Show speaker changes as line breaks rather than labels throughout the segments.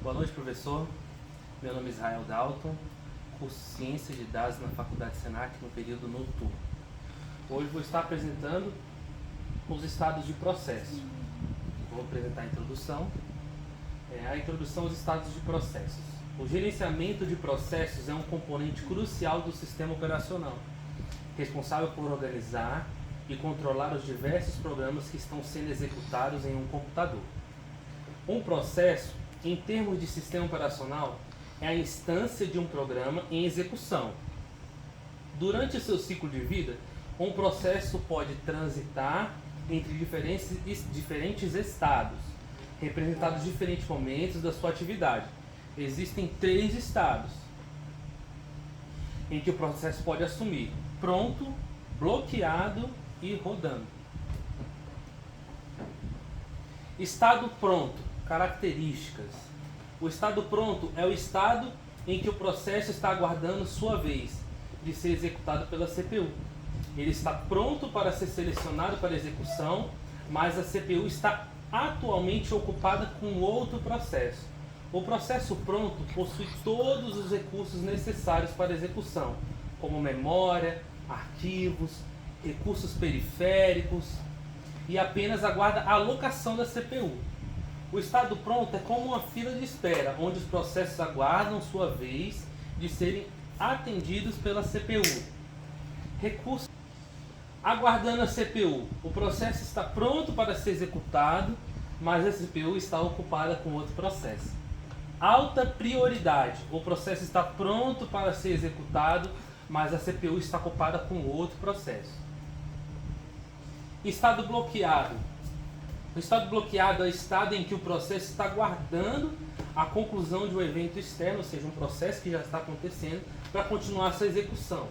Boa noite, professor. Meu nome é Israel Dalton, curso Ciências de Dados na Faculdade Senac no período noturno. Hoje vou estar apresentando os estados de processo. Vou apresentar a introdução. A introdução aos estados de processos. O gerenciamento de processos é um componente crucial do sistema operacional, responsável por organizar e controlar os diversos programas que estão sendo executados em um computador. Um processo, em termos de sistema operacional, é a instância de um programa em execução. Durante seu ciclo de vida, um processo pode transitar entre diferentes estados, representados em diferentes momentos da sua atividade. Existem 3 estados em que o processo pode assumir: pronto, bloqueado e rodando. Estado pronto. Características. O estado pronto é o estado em que o processo está aguardando sua vez de ser executado pela CPU. Ele está pronto para ser selecionado para execução, mas a CPU está atualmente ocupada com outro processo. O processo pronto possui todos os recursos necessários para execução, como memória, arquivos, recursos periféricos, e apenas aguarda a alocação da CPU. O estado pronto é como uma fila de espera, onde os processos aguardam sua vez de serem atendidos pela CPU. Recurso. Aguardando a CPU, o processo está pronto para ser executado, mas a CPU está ocupada com outro processo. Alta prioridade. O processo está pronto para ser executado, mas a CPU está ocupada com outro processo. Estado bloqueado. O estado bloqueado é o estado em que o processo está aguardando a conclusão de um evento externo, ou seja, um processo que já está acontecendo, para continuar sua execução.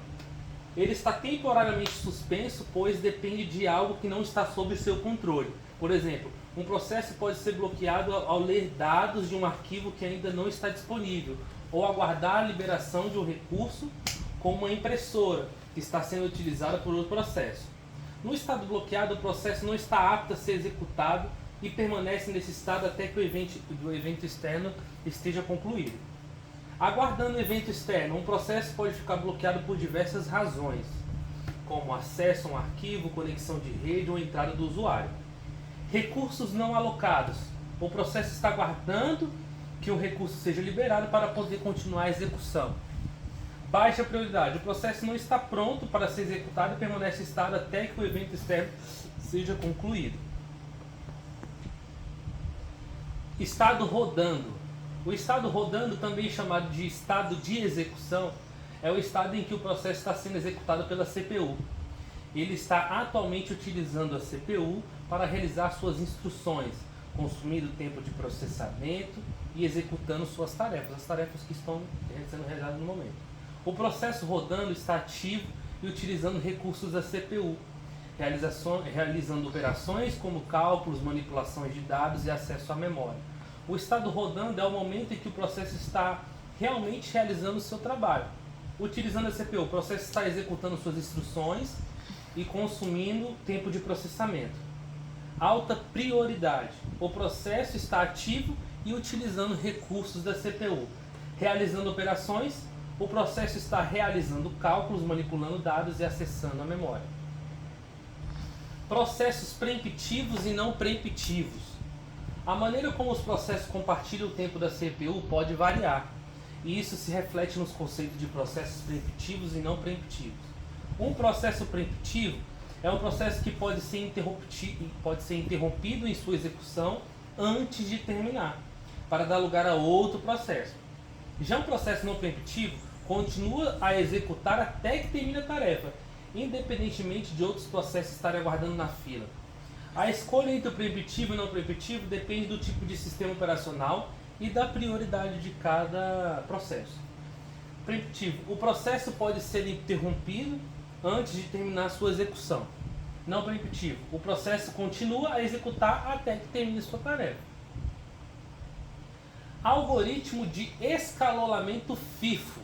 Ele está temporariamente suspenso, pois depende de algo que não está sob seu controle. Por exemplo, um processo pode ser bloqueado ao ler dados de um arquivo que ainda não está disponível, ou aguardar a liberação de um recurso, como uma impressora, que está sendo utilizada por outro processo. No estado bloqueado, o processo não está apto a ser executado e permanece nesse estado até que o evento externo esteja concluído. Aguardando o evento externo, um processo pode ficar bloqueado por diversas razões, como acesso a um arquivo, conexão de rede ou entrada do usuário. Recursos não alocados. O processo está aguardando que o recurso seja liberado para poder continuar a execução. Baixa prioridade. O processo não está pronto para ser executado e permanece em estado até que o evento externo seja concluído. Estado rodando. O estado rodando, também chamado de estado de execução, é o estado em que o processo está sendo executado pela CPU. Ele está atualmente utilizando a CPU para realizar suas instruções, consumindo tempo de processamento e executando suas tarefas, as tarefas que estão sendo realizadas no momento. O processo rodando está ativo e utilizando recursos da CPU, realizando operações como cálculos, manipulações de dados e acesso à memória. O estado rodando é o momento em que o processo está realmente realizando o seu trabalho. Utilizando a CPU, o processo está executando suas instruções e consumindo tempo de processamento. Alta prioridade. O processo está ativo e utilizando recursos da CPU, realizando operações. O processo está realizando cálculos, manipulando dados e acessando a memória. Processos preemptivos e não preemptivos. A maneira como os processos compartilham o tempo da CPU pode variar, e isso se reflete nos conceitos de processos preemptivos e não preemptivos. Um processo preemptivo é um processo que pode ser interrompido em sua execução antes de terminar, para dar lugar a outro processo. Já um processo não preemptivo continua a executar até que termine a tarefa, independentemente de outros processos estarem aguardando na fila. A escolha entre o preemptivo e não preemptivo depende do tipo de sistema operacional e da prioridade de cada processo. Preemptivo. O processo pode ser interrompido antes de terminar sua execução. Não preemptivo. O processo continua a executar até que termine sua tarefa. Algoritmo de escalonamento FIFO.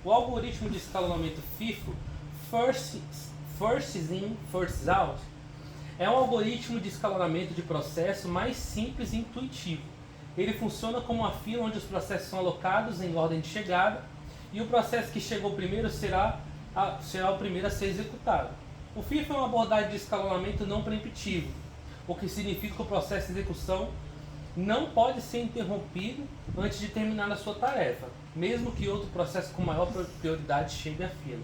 O algoritmo de escalonamento FIFO, First In, First Out, é um algoritmo de escalonamento de processo mais simples e intuitivo. Ele funciona como uma fila onde os processos são alocados em ordem de chegada e o processo que chegou primeiro será o primeiro a ser executado. O FIFO é uma abordagem de escalonamento não preemptivo, o que significa que o processo de execução não pode ser interrompido antes de terminar a sua tarefa, mesmo que outro processo com maior prioridade chegue à fila.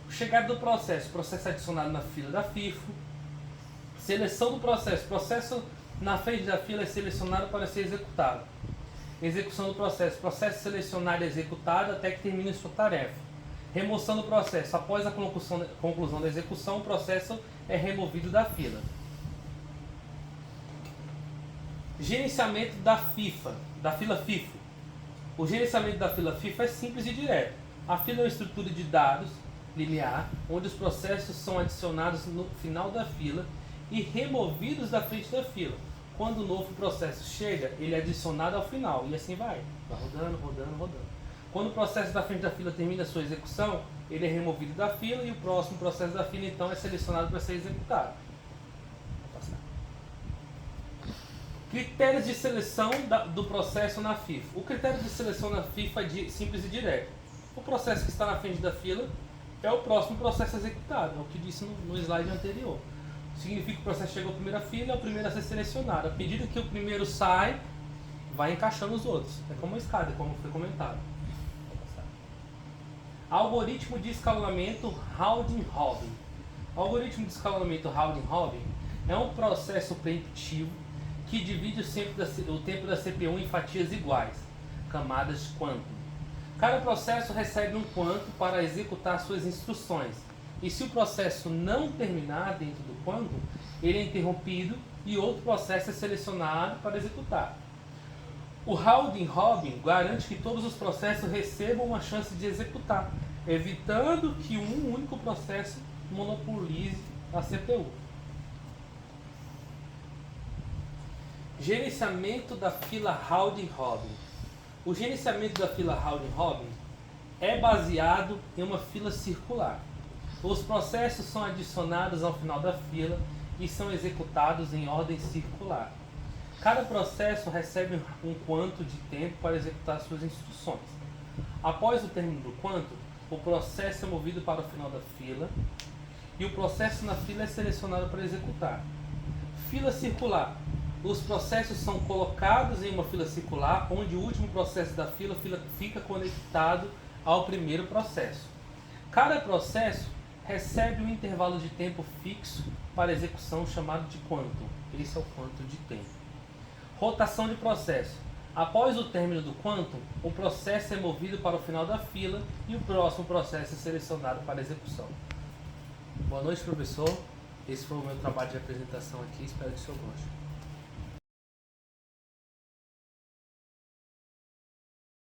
Chegada do processo, processo adicionado na fila da FIFO. Seleção do processo, processo na frente da fila é selecionado para ser executado. Execução do processo, processo selecionado e executado até que termine sua tarefa. Remoção do processo, após a conclusão da execução, o processo é removido da fila. Gerenciamento da fila FIFO. O gerenciamento da fila FIFO é simples e direto. A fila é uma estrutura de dados linear, onde os processos são adicionados no final da fila e removidos da frente da fila. Quando o novo processo chega, ele é adicionado ao final, e assim vai rodando, rodando, rodando. Quando o processo da frente da fila termina a sua execução, ele é removido da fila e o próximo processo da fila, então, é selecionado para ser executado. Critérios de seleção do processo na FIFO. O critério de seleção na FIFO é simples e direto. O processo que está na frente da fila é o próximo processo executado, é o que disse no slide anterior. Significa que o processo chegou à primeira fila, é o primeiro a ser selecionado. À medida que o primeiro sai, vai encaixando os outros. É como uma escada, como foi comentado. Algoritmo de escalonamento Haldane-Robin. O algoritmo de escalonamento Haldane-Robin é um processo preemptivo que divide o tempo da CPU em fatias iguais, camadas quantum. Cada processo recebe um quantum para executar suas instruções. E se o processo não terminar dentro do quantum, ele é interrompido e outro processo é selecionado para executar. O Haldane-Robin garante que todos os processos recebam uma chance de executar, evitando que um único processo monopolize a CPU. Gerenciamento da fila Haldane-Robin. O gerenciamento da fila Haldane-Robin é baseado em uma fila circular. Os processos são adicionados ao final da fila e são executados em ordem circular. Cada processo recebe um quantum de tempo para executar suas instruções. Após o término do quantum, o processo é movido para o final da fila e o processo na fila é selecionado para executar. Fila circular. Os processos são colocados em uma fila circular, onde o último processo da fila fica conectado ao primeiro processo. Cada processo recebe um intervalo de tempo fixo para execução chamado de quantum. Esse é o quantum de tempo. Rotação de processo. Após o término do quantum, o processo é movido para o final da fila e o próximo processo é selecionado para execução. Boa noite, professor. Esse foi o meu trabalho de apresentação aqui. Espero que o senhor goste.